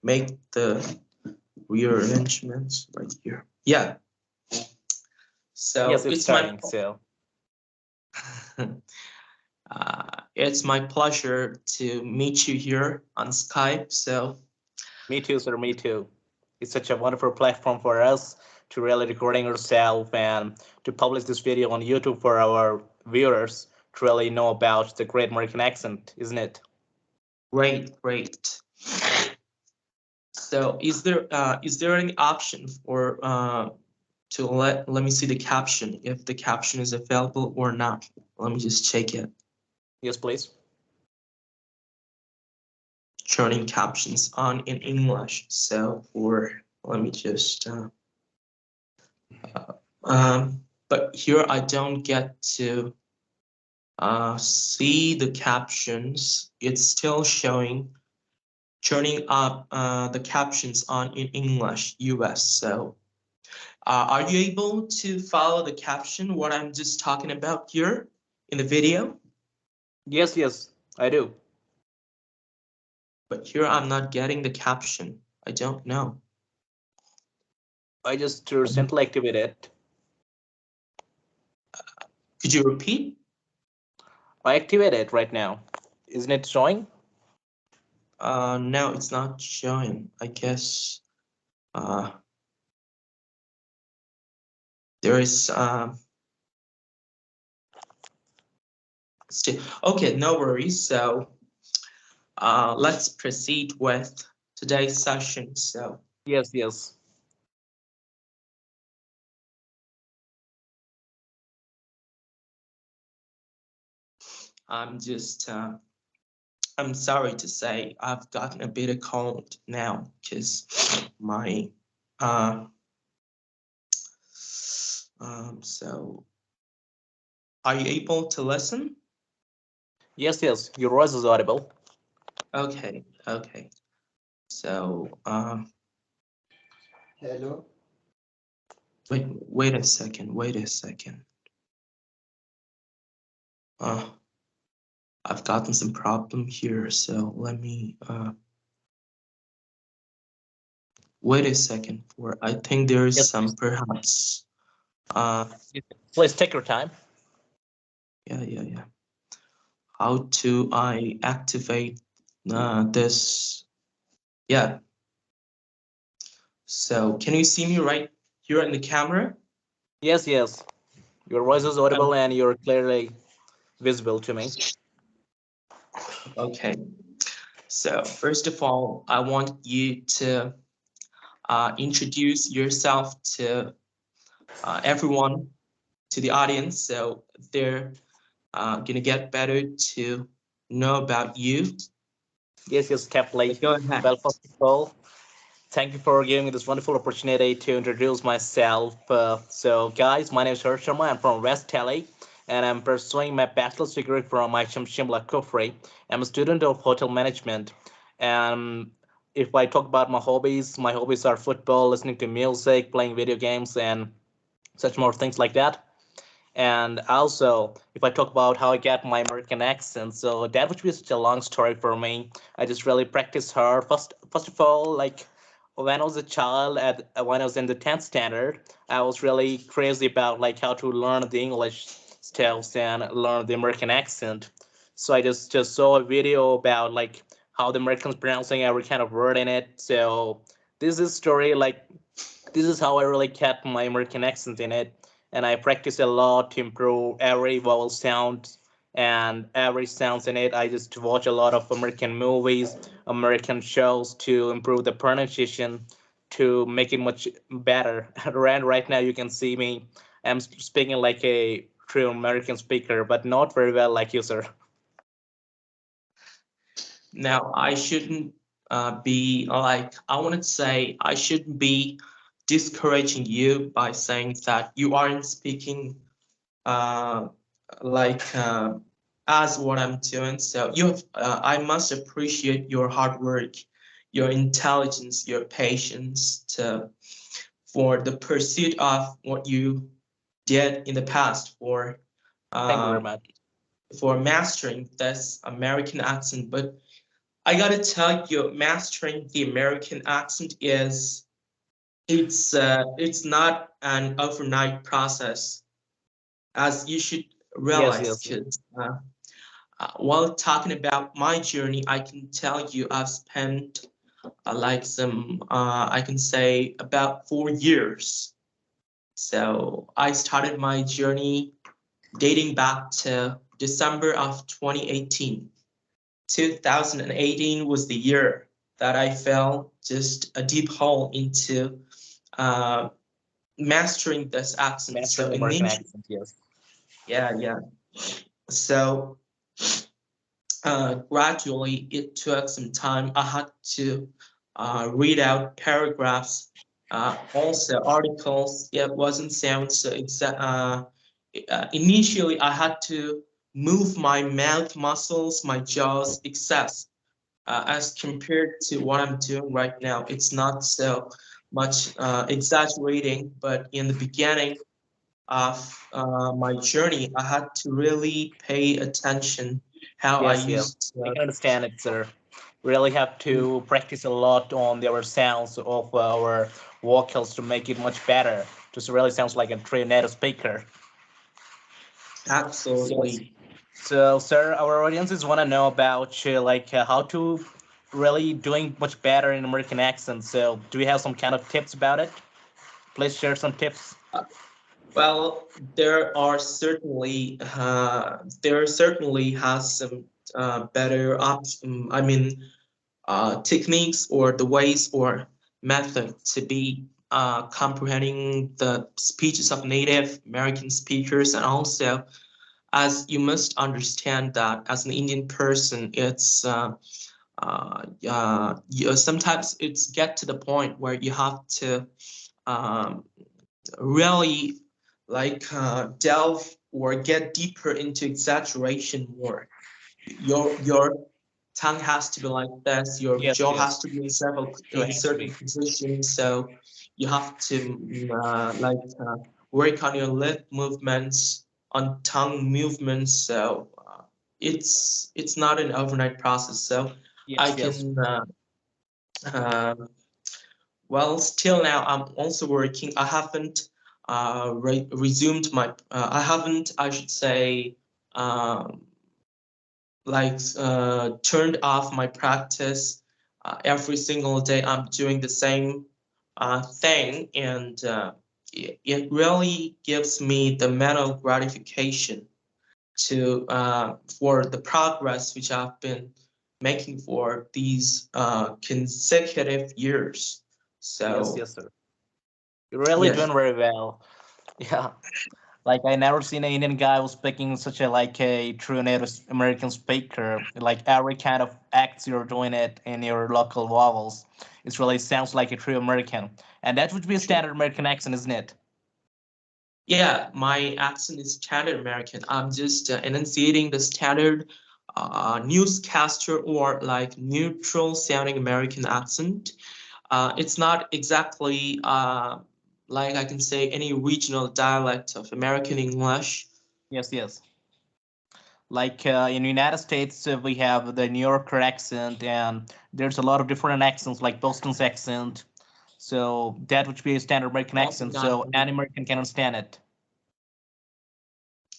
make the rearrangements right here. Yeah. So Yes, it's it's my starting. So it's my pleasure to meet you here on Skype. So me too, sir. Me too. It's such a wonderful platform for us to really recording ourselves and to publish this video on YouTube for our viewers to really know about the great American accent, isn't it? great, great. So is there any option for to let me see the caption if the caption is available or not? Let me just check it. Yes, please. Turning captions on in English. So for let me just but here I don't get to see the captions. It's still showing turning up the captions on in English US. So are you able to follow the caption, what I'm just talking about here in the video? Yes, yes, I do. But here I'm not getting the caption. I don't know. I just recently activated it. Could you repeat? I activated it right now. Isn't it showing? No, it's not showing. I guess uh, there is still okay. No worries. So let's proceed with today's session. So Yes, yes. I'm just I'm sorry to say I've gotten a bit of cold now because my uh so are you able to listen? Yes, yes. Your voice is audible. Okay, okay. So Hello. wait a second, wait a second. Uh I've gotten some problem here, so let me wait a second for I think there is Yes, some please. perhaps Please take your time. yeah. How do I activate this? Yeah. So can you see me right here in the camera? Yes, yes. Your voice is audible and you're clearly visible to me. Okay. So first of all, I want you to introduce yourself to everyone, to the audience, so they're gonna get better to know about you. Yes, yes, Capley. Go ahead. Well, first of all, thank you for giving me this wonderful opportunity to introduce myself. So, guys, my name is Harsh Sharma. I'm from West Delhi, and I'm pursuing my bachelor's degree from Isham Shimla Kufri. I'm a student of hotel management. And if I talk about my hobbies are football, listening to music, playing video games, and such more things like that. And also, if I talk about how I get my American accent, so that would be such a long story for me. I just really practiced hard. First of all, like when I was a child, when I was in the 10th standard, I was really crazy about like how to learn the English styles and learn the American accent. So I just saw a video about like how the Americans pronouncing every kind of word in it. So this is story like this is how I really kept my American accent in it. And I practice a lot to improve every vowel sound and every sounds in it. I just watch a lot of American movies, American shows to improve the pronunciation, to make it much better. And right now you can see me. I'm speaking like a true American speaker, but not very well like you, sir. Now, I shouldn't be like, I want to say, I shouldn't be discouraging you by saying that you aren't speaking uh, like as what I'm doing. So I must appreciate your hard work, your intelligence, your patience for the pursuit of what you did in the past Thank you very um, much. for mastering this American accent. But I gotta tell you, mastering the American accent is it's not an overnight process, as you should Yes, realize, yes, kids. While talking about my journey, I can tell you I've spent I can say about 4 years. So I started my journey dating back to December of 2018. 2018 was the year that I fell just a deep hole into uh, mastering this accent. So mastering American initially, accent. Yes, yeah, yeah. So gradually, it took some time. I had to read out paragraphs, also articles. It wasn't sound so exact. Initially, I had to move my mouth muscles, my jaws, excess. As compared to what I'm doing right now, it's not so much exaggerating, but in the beginning of my journey, I had to really pay attention how I yes, yes. used I to. can understand it, sir. Really have to practice a lot on our sounds of our vocals to make it much better. Just really sounds like a true native speaker. So, Absolutely. sir, our audiences want to know about how to really doing much better in American accent. So, do you have some kind of tips about it? Please share some tips. Uh, Well, there certainly has some better techniques or the ways or method to be comprehending the speeches of Native American speakers, and also as you must understand that as an Indian person, sometimes it's get to the point where you have to um, really delve or get deeper into exaggeration more. Your tongue has to be like this. Your Yes, jaw has yes. to be Sure in has to certain be. positions. So you have to work on your lip movements, on tongue movements. So it's not an overnight process. So I Yes, yes. can uh, still now I'm also working. I haven't resumed my. I haven't. I should say. Um, turned off my practice. Every single day I'm doing the same thing, and it really gives me the mental gratification to for the progress which I've been making for these consecutive years. Yes, So yes, sir. You're really yes, doing very well. Yeah. Like I never seen an Indian guy who's speaking such a true native American speaker. Like every kind of acts you're doing it in your local vowels. It really sounds like a true American. And that would be a true. standard American accent, isn't it? Yeah, my accent is standard American. I'm just enunciating the standard newscaster or like neutral sounding American accent. It's not exactly like I can say any regional dialect of American English. Yes, yes. Like in United States, we have the New Yorker accent, and there's a lot of different accents, like Boston's accent. So that would be a standard American Also accent, not so any American can understand it.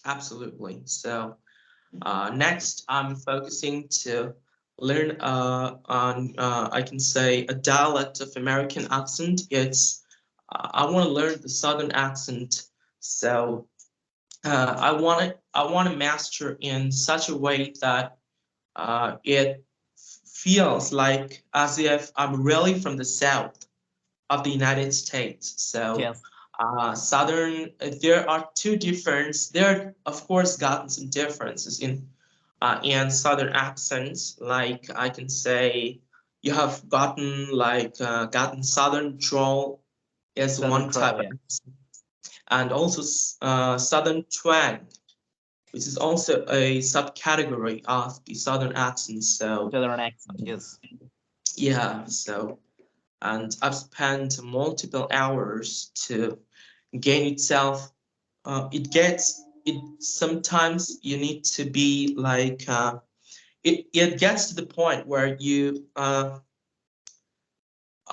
absolutely. So next, I'm focusing to learn I can say a dialect of American accent. I want to learn the Southern accent. So I want to master in such a way that it feels like as if I'm really from the South of the United States. So Yes, there are two differences. There are, of course, gotten some differences in Southern accents. Like I can say, you have gotten Southern drawl as Southern one type drawl, of yeah. accent, and also Southern twang, which is also a subcategory of the Southern accent. So Southern accent, yes. yeah, so and I've spent multiple hours to gain itself. It gets it. Sometimes you need to be it gets to the point where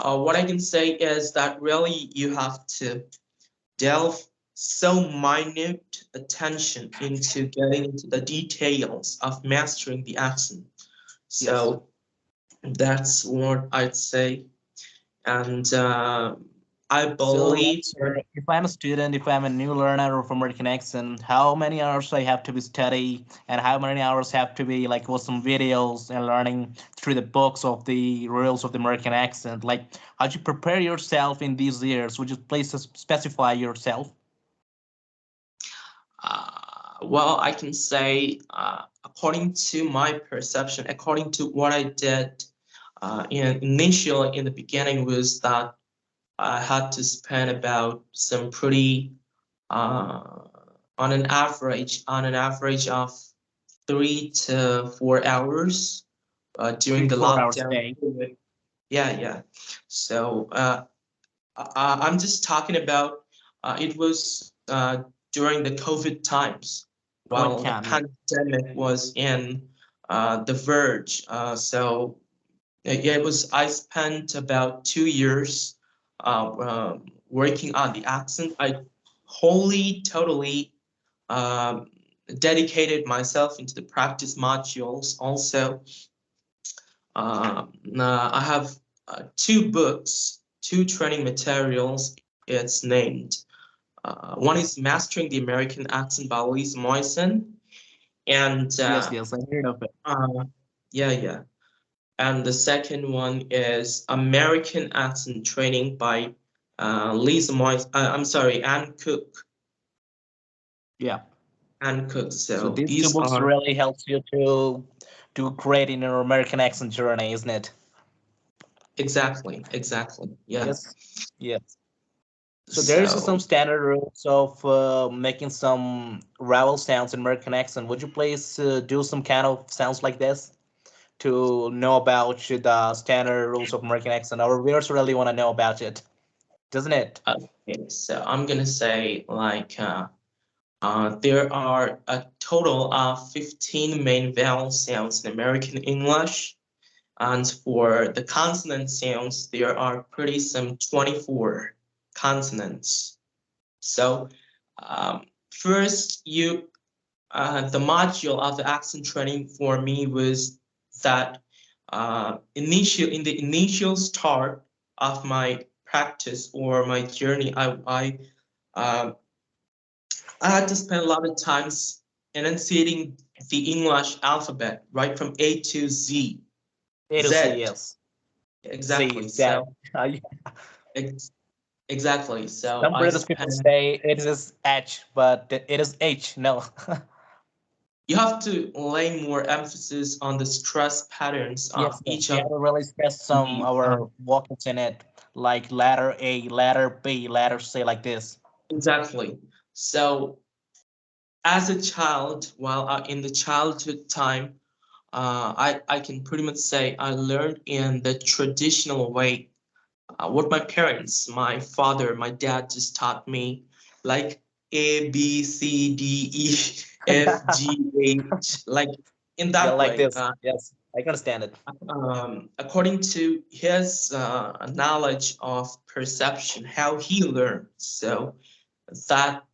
what I can say is that really you have to delve so minute attention into getting into the details of mastering the accent. Yes. So that's what I'd say. And I So, believe sir, if I'm a student, if I'm a new learner of American accent, how many hours I have to be study, and how many hours have to be like watch some videos and learning through the books of the rules of the American accent? Like, how'd you prepare yourself in these years? Would you please specify yourself? well, I can say, according to my perception, according to what I did initially in the beginning, was that I had to spend about some pretty, uh, on an average of 3 to 4 hours Three during to the four hours a lockdown day. period. Yeah, yeah. So I'm just talking about it was during the COVID times COVID while the time, yeah. pandemic was in the verge. So yeah, it was. I spent about 2 years working on the accent. I wholly, totally um, dedicated myself into the practice modules. Also, I have two books, two training materials. It's named. One is Mastering the American Accent by Louise Moisen, and Yes, yes, I heard of it. yeah, yeah. And the second one is American Accent Training by Lisa Moise. I'm sorry, Anne Cook. Yeah. Anne Cook. So So these two these books are really helps you to do great in your American accent journey, isn't it? exactly, exactly. Yeah. Yes. Yes. So there is some So standard rules of making some vowel sounds in American accent. Would you please do some kind of sounds like this to know about the standard rules of American accent? Our viewers really want to know about it, doesn't it? okay, so I'm gonna say like there are a total of 15 main vowel sounds in American English, and for the consonant sounds, there are pretty some 24 consonants. So first, the module of the accent training for me was that in the initial start of my practice or my journey, uh, I had to spend a lot of times enunciating the English alphabet, right from A to Z. A to Z, Z, yes. Z, exactly. Z. So, ex- exactly. So Some I British people spend, say it is H, but it is H. No. you have to lay more emphasis on the stress patterns of Yes, yes. each We of have to really stress some the, our vocals in it, like letter A, letter B, letter C, like this. exactly. So as a child, while in the childhood time, I can pretty much say I learned in the traditional way. What my parents, my father, my dad just taught me, like A, B, C, D, E, F, G, H, like in Yeah, that like way. this. Yes, I can understand it. According to his knowledge of perception, how he learned. So that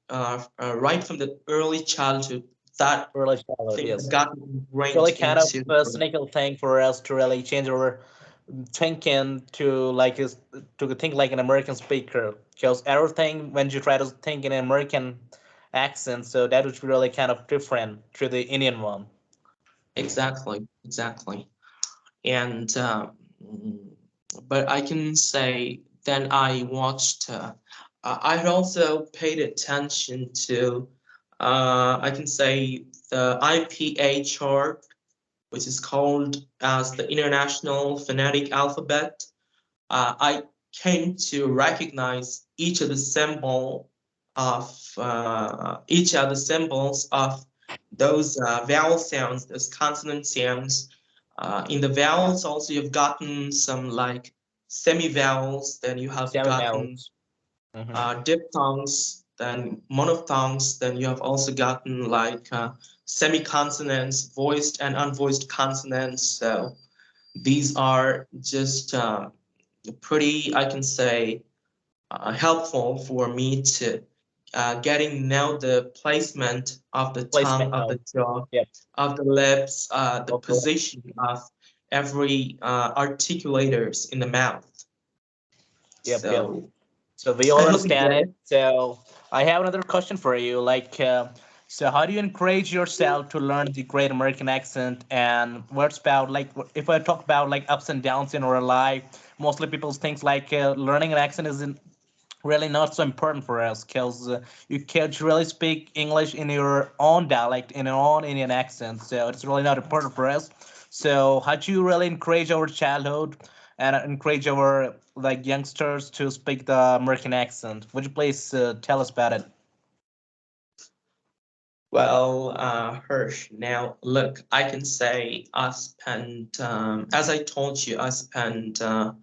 right from the early childhood, that Early childhood, thing yes. got It's ingrained really kind of into a cynical thing for us to really change our thinking to like is to think like an American speaker. Because everything when you try to think in an American accent, so that would be really kind of different to the Indian one. exactly, exactly. And but I can say then I watched. I had also paid attention to. I can say the IPA chart, which is called as the International Phonetic Alphabet. I came to recognize each of the symbols of those vowel sounds, those consonant sounds. In the vowels, also you've gotten some like semi-vowels. Then you have Seven gotten vowels. Mm-hmm. diphthongs. then monophthongs, then you have also gotten like semi-consonants, voiced and unvoiced consonants. So these are just pretty, I can say, helpful for me to getting know the placement of the tongue, Placement of the note. jaw, Yep. of the lips, the Okay. position of every articulators in the mouth. Yep. Yep. So So we I all hope you understand get it. it. So I have another question for you. So how do you encourage yourself to learn the great American accent? And what's about like if I talk about like ups and downs in our life, mostly people think like learning an accent isn't really not so important for us because you can't really speak English in your own dialect, in your own Indian accent. So it's really not important for us. So how do you really encourage our childhood and encourage our like youngsters to speak the American accent? Would you please tell us about it? Well, Hirsch, now look, I can say I spent, as I told you, I spent um,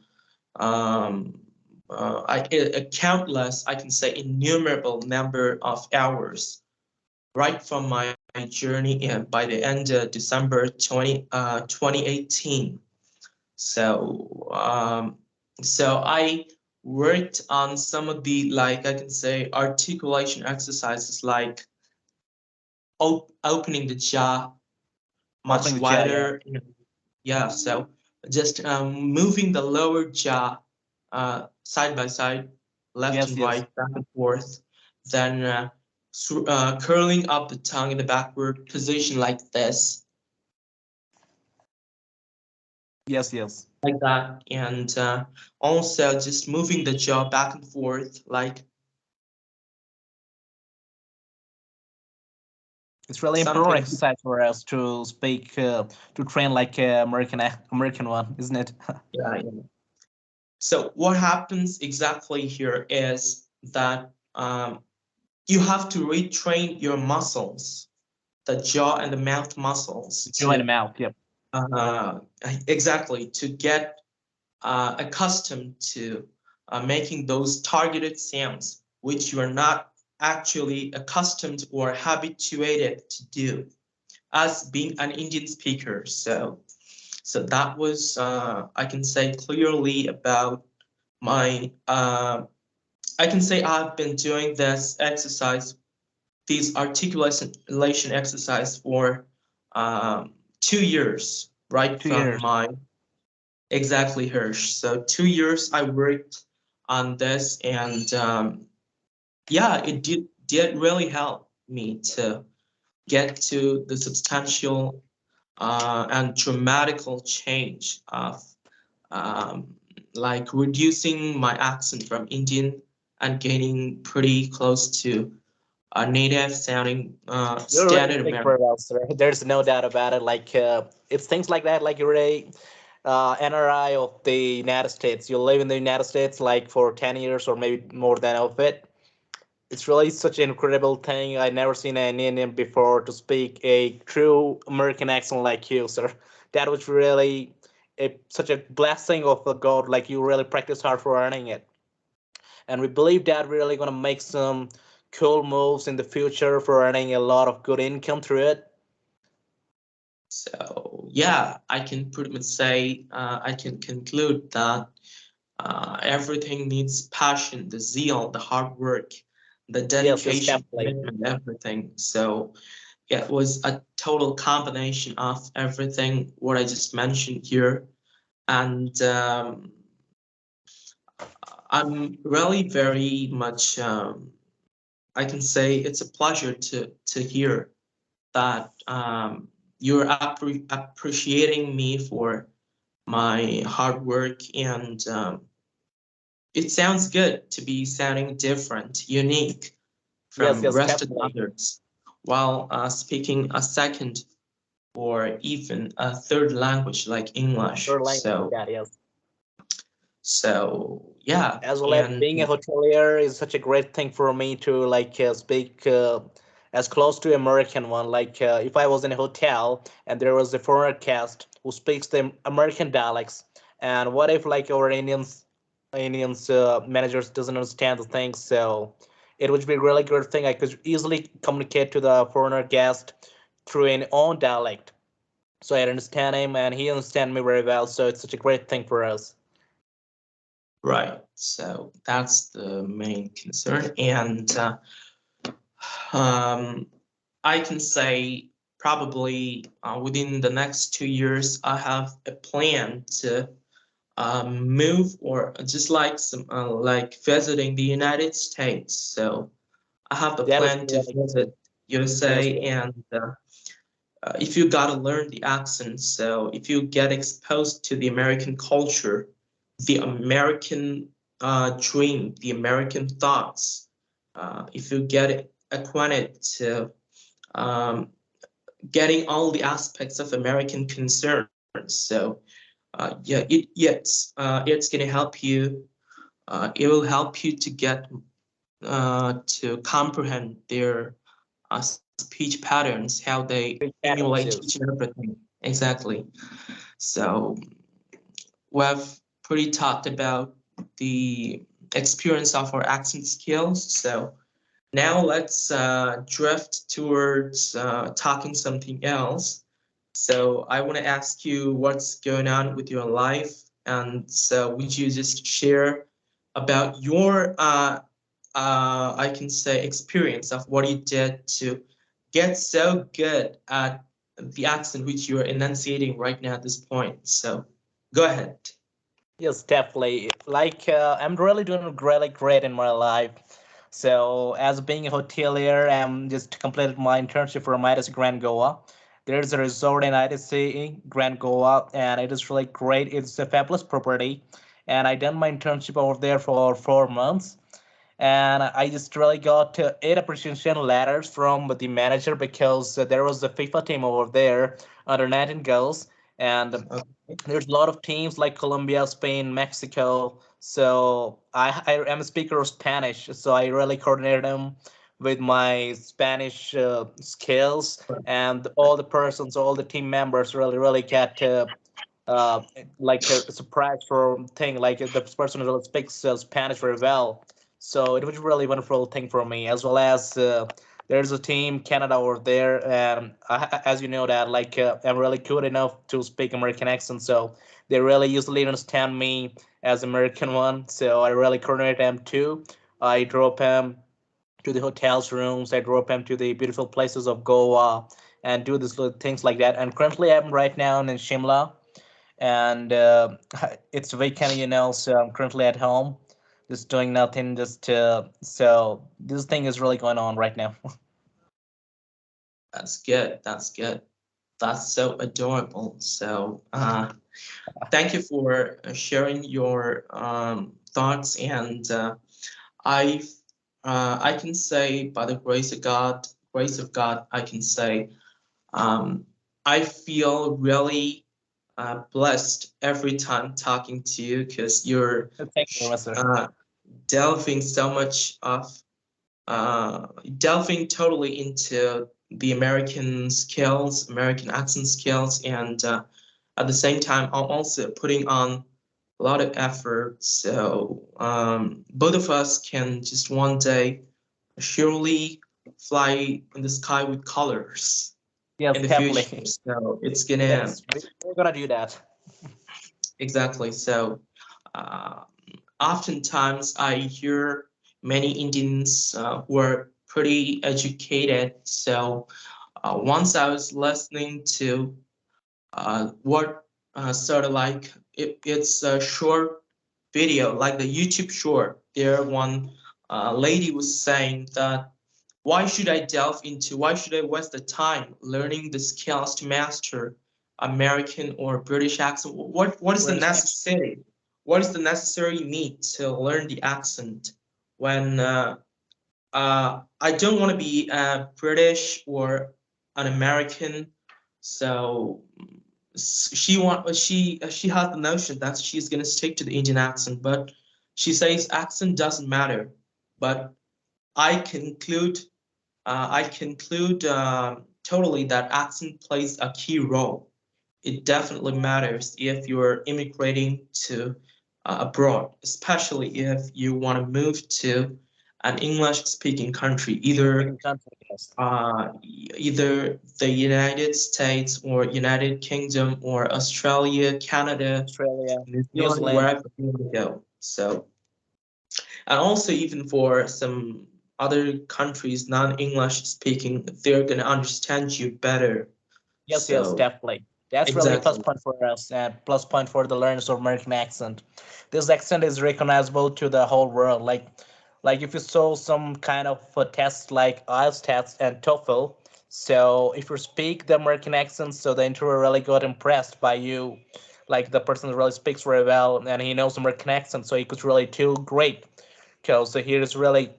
a countless, I can say, innumerable number of hours right from my journey by the end of December 2018. So, so I worked on some of the, like, I can say, articulation exercises like opening the jaw much Opening the chat, yeah. wider. Yeah, so just moving the lower jaw side by side, left Yes, and yes, right, back and forth, then curling up the tongue in the backward position like this, yes, yes. like that, and also just moving the jaw back and forth like It's really important something. exercise for us to speak to train like American one, isn't it? Yeah, yeah. So what happens exactly here is that you have to retrain your muscles, the jaw and the mouth muscles, Join to them out. Yep. uh, exactly to get accustomed to making those targeted sounds, which you are not actually accustomed or habituated to do as being an Indian speaker. So that was I can say clearly about my. I can say I've been doing this exercise, these articulation exercise for 2 years, right 2 years. from my exactly Hirsch. So 2 years I worked on this, and yeah, it did really help me to get to the substantial and dramatical change of um, like reducing my accent from Indian and getting pretty close to a native sounding You're really standard speak very American. well, sir. There's no doubt about it. It's things like that. Like you're a NRI of the United States. You live in the United States like for 10 years or maybe more than of it. It's really such an incredible thing. I never seen an Indian before to speak a true American accent like you, sir. That was really such a blessing of the God. Like you really practice hard for earning it, and we believe that we're really gonna make some cool moves in the future for earning a lot of good income through it. So yeah, I can pretty much say I can conclude that everything needs passion, the zeal, the hard work, the Yes, yes, dedication, definitely. commitment, everything. So it was a total combination of everything what I just mentioned here, and I'm really very much. I can say it's a pleasure to hear that you're appreciating me for my hard work, and it sounds good to be sounding different, unique Yes, from yes, rest of the definitely. others, while speaking a second or even a third language like English. Third language like So that, yes. so yeah, As well as and being a hotelier is such a great thing for me to speak as close to American one. If I was in a hotel and there was a foreigner cast who speaks the American dialects, and what if like our Indians managers doesn't understand the things, so it would be a really good thing. I could easily communicate to the foreigner guest through an own dialect. So I understand him and he understands me very well. So it's such a great thing for us. Right. So that's the main concern. And um, I can say probably within the next 2 years, I have a plan to move or just like some like visiting the United States. So I have the That was plan to really, visit that was USA, really, and if you gotta learn the accent, so if you get exposed to the American culture, the American dream, the American thoughts, if you get acquainted to um, getting all the aspects of American concerns, so yeah, it's gonna help you. It will help you to get to comprehend their speech patterns, how they big emulate patterns, each and yes. everything. Exactly. So we've pretty talked about the experience of our accent skills. So now let's drift towards talking something else. So I want to ask you what's going on with your life, and so would you just share about your I can say experience of what you did to get so good at the accent which you're enunciating right now at this point. So go ahead. Yes, definitely. Like, I'm really doing really great in my life. So, as being a hotelier, I'm just completed my internship from ITC Grand Goa. There's a resort in ITC Grand Goa, and it is really great. It's a fabulous property, and I done my internship over there for 4 months. And I just really got 8 appreciation letters from the manager because there was a FIFA team over there under 19 girls, and Okay. there's a lot of teams like Colombia, Spain, Mexico. So I am a speaker of Spanish, so I really coordinated them with my Spanish skills, and all the persons, all the team members really get uh, like a surprise for thing like the person really speaks Spanish very well. So it was a really wonderful thing for me, as well as there's a team Canada over there, and as you know that like I'm really good enough to speak American accent, so they really usually understand me as American one. So I really coordinate them too. I drove them to the hotels rooms. I drove them to the beautiful places of Goa and do these little things like that. And currently I'm right now in Shimla, and it's weekend, so I'm currently at home, just doing nothing. Just so this thing is really going on right now. That's good. That's good. That's so adorable. So thank you for sharing your thoughts, and I I can say by the grace of God, I can say um, I feel really blessed every time talking to you because you're Thank you very much, sir. uh, delving so much of delving totally into the American skills, American accent skills, and at the same time, I'm also putting on a lot of effort. So both of us can just one day surely fly in the sky with colors Yes, in the future. definitely. So it's gonna Yes, we're gonna do that. exactly. So uh, oftentimes I hear many Indians who are pretty educated. So once I was listening to what sort of like it's a short video, like the YouTube short. There, one lady was saying that why should I waste the time learning the skills to master American or British accent? What is the British accent. necessary? What is the necessary need to learn the accent when I don't want to be British or an American? So she has the notion that she's gonna stick to the Indian accent, but she says accent doesn't matter. But I conclude I conclude totally that accent plays a key role. It definitely matters if you're immigrating to abroad, especially if you want to move to an English speaking country, Second country, yes. either the United States or United Kingdom or Australia, Canada, Australia, New New Zealand, Zealand. wherever you want to go. So, and also even for some other countries, non-English speaking, they're gonna understand you better. Yes, yes, So definitely. That's really a plus exactly. point for us and plus point for the learners of American accent. This accent is recognizable to the whole world. Like if you saw some kind of a test like IELTS test and TOEFL, so if you speak the American accent, so the interviewer really got impressed by you. Like the person really speaks very well and he knows American accent, so he could really do great. Because he is really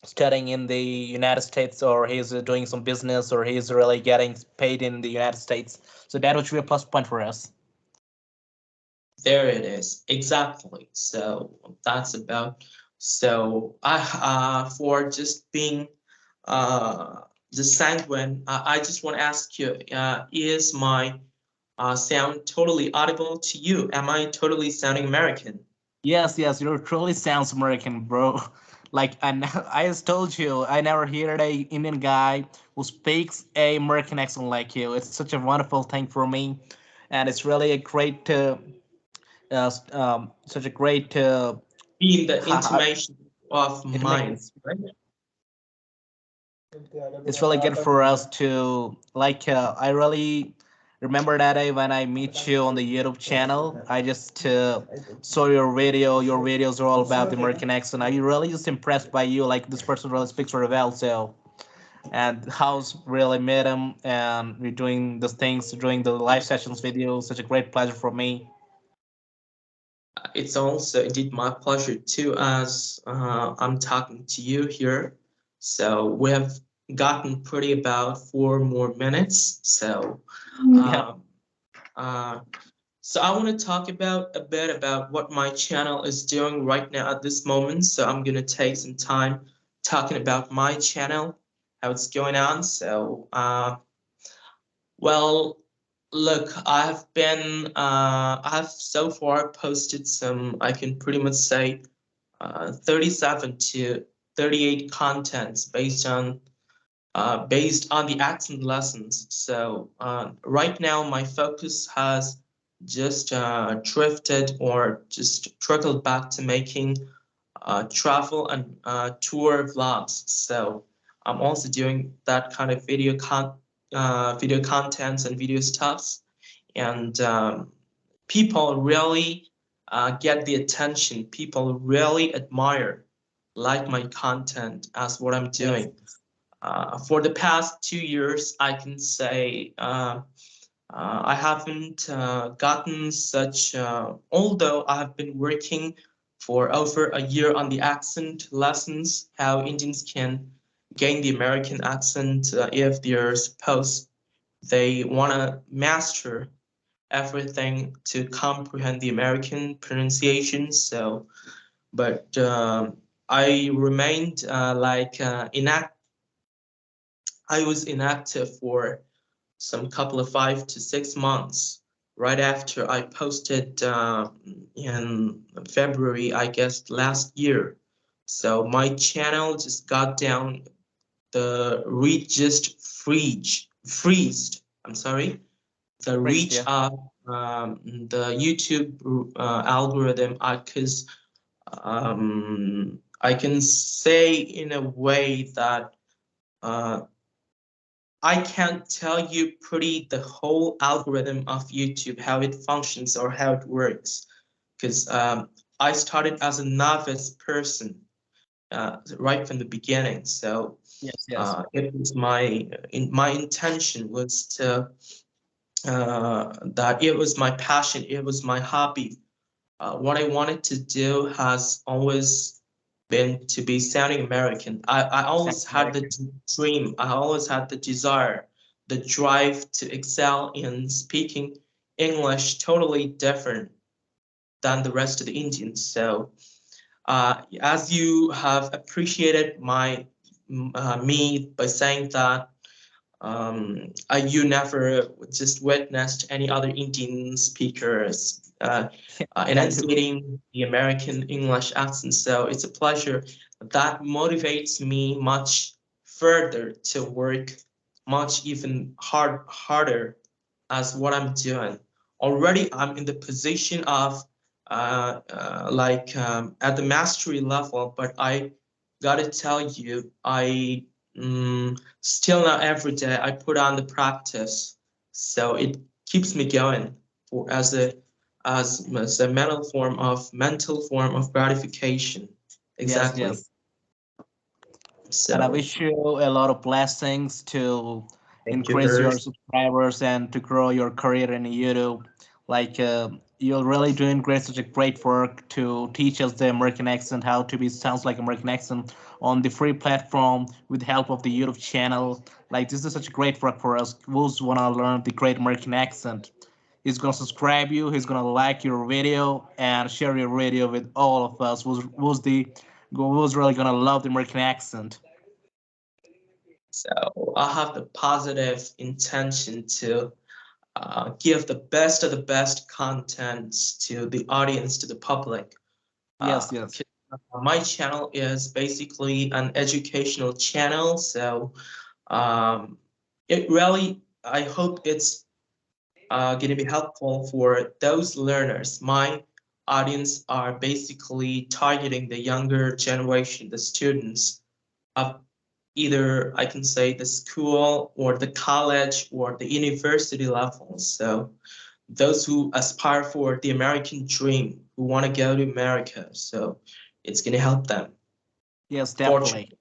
studying in the United States, or he's doing some business, or he's really getting paid in the United States. So that would be a plus point for us. There it is. Exactly. So that's about. So I for just being uh just sanguine, I just want to ask you, is my sound totally audible to you? Am I totally sounding American? Yes, yes, you truly sounds American, bro. Like I just told you, I never heard a Indian guy who speaks a American accent like you. It's such a wonderful thing for me, and it's really a great, such a great. Being the intimation of It mine, makes right? it's really good for us to like. I really remember that day when I meet you on the YouTube channel. I just saw your video. Your videos are all about the American accent. I really just impressed by you. Like this person really speaks very well. So and how's really met him, and we're doing the things, doing the live sessions video. Such a great pleasure for me. It's also indeed my pleasure too, as I'm talking to you here. So we have gotten pretty about 4 more minutes. So, Yeah. uh, uh, so I want to talk about a bit about what my channel is doing right now at this moment. So I'm gonna take some time talking about my channel, how it's going on. So, well, look, I've so far posted some, I can pretty much say, 37 to 38 contents based on the accent lessons. So right now, my focus has just drifted or just trickled back to making travel and tour vlogs. So I'm also doing that kind of video contents and video stuffs, and people really get the attention. People really admire, like my content as what I'm Yes. doing. For the past 2 years, I can say I haven't gotten such, although I have been working for over a year on the accent lessons, how Indians can gain the American accent if they're supposed they want to master everything to comprehend the American pronunciation. So, but I remained I was inactive for some couple of 5 to 6 months right after I posted in February, I guess, last year. So my channel just got down. The reach just freezed. I'm sorry. The Praised, reach yeah. of the YouTube algorithm, because I can say in a way that uh, I can't tell you pretty the whole algorithm of YouTube, how it functions or how it works, because I started as a novice person right from the beginning. So Yes, yes. it was my intention was to that it was my passion, it was my hobby. What I wanted to do has always been to be sounding American. I Sounds always had the American. dream, I always had the desire, the drive to excel in speaking English totally different than the rest of the Indians. So, as you have appreciated me by saying that you never just witnessed any other Indian speakers I do. enunciating the American English accent. So it's a pleasure that motivates me much further to work much even harder as what I'm doing. Already I'm in the position of at the mastery level, but I gotta tell you, I still not every day I put on the practice, so it keeps me going for as a mental form of gratification. Yes, Exactly. yes. And I So wish you a lot of blessings to thank you, increase your Hers. subscribers and to grow your career in YouTube. Like you're really doing great, such a great work to teach us the American accent, how to be sounds like American accent on the free platform with the help of the YouTube channel. Like this is such a great work for us who's wanna learn the great American accent. He's gonna subscribe you. He's gonna like your video and share your video with all of us. Who's really gonna love the American accent. So I have the positive intention to give the best of the best contents to the audience, to the public. Yes, yes. My channel is basically an educational channel, so um, it really, I hope it's going to be helpful for those learners. My audience are basically targeting the younger generation, the students of either I can say the school or the college or the university levels. So those who aspire for the American dream, who want to go to America. So it's going to help them, Yes, definitely. fortunately.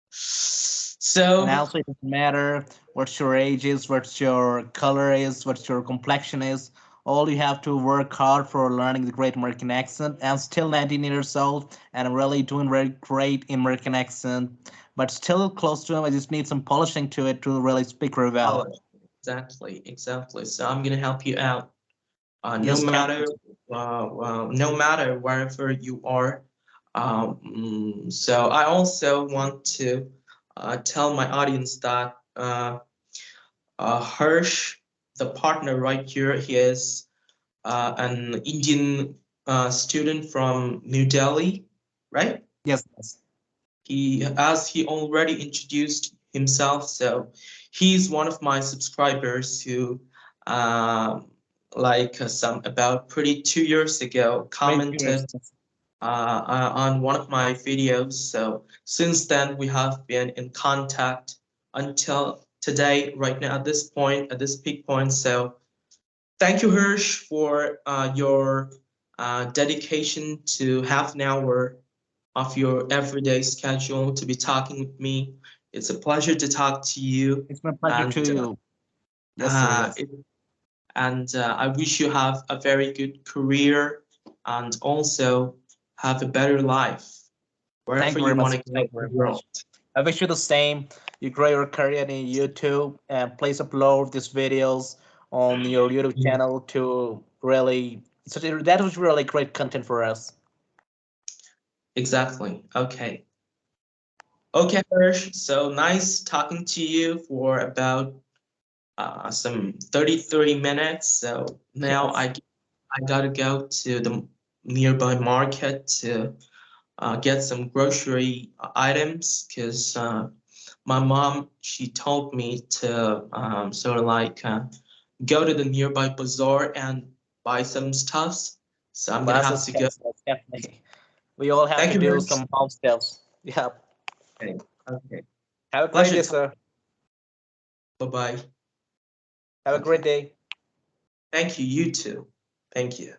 And So, also, it doesn't matter what your age is, what your color is, what your complexion is. All you have to work hard for learning the great American accent. I'm still 19 years old, and I'm really doing very great in American accent, but still close to him. I just need some polishing to it to really speak very oh, well. exactly, exactly. So I'm going to help you out. Yes, thank you. No matter wherever you are. So I also want to tell my audience that Harsh, the partner right here, he is an Indian student from New Delhi, right? Yes, yes. As he already introduced himself, so he's one of my subscribers who, um, some about pretty 2 years ago, Very curious. commented on one of my videos. So since then, we have been in contact until today, right now, at this point, at this peak point. So thank you, Hirsch, for your dedication to half an hour of your everyday schedule to be talking with me. It's a pleasure to talk to you, It's my pleasure and to. Yes, sir. uh, Yes. it, I wish you have a very good career and also have a better life Thank wherever you very you much. want to go in Thank you the very world. much. I wish you the same. You grow your career in YouTube and please upload these videos on your YouTube channel to really that was really great content for us. Exactly. Okay. Okay, Hirsch. So nice talking to you for about some 33 minutes. So now Yes. I gotta go to the nearby market to get some grocery items because my mom she told me to sort of go to the nearby bazaar and buy some stuffs. So I'm gonna Lots of have to go. steps, definitely. We all have Thank to you, do Hirsch. some home steps. Yeah. Okay. Okay. Have a great Pleasure day, talking. sir. Bye bye. Have a great Okay. day. Thank you. You too. Thank you.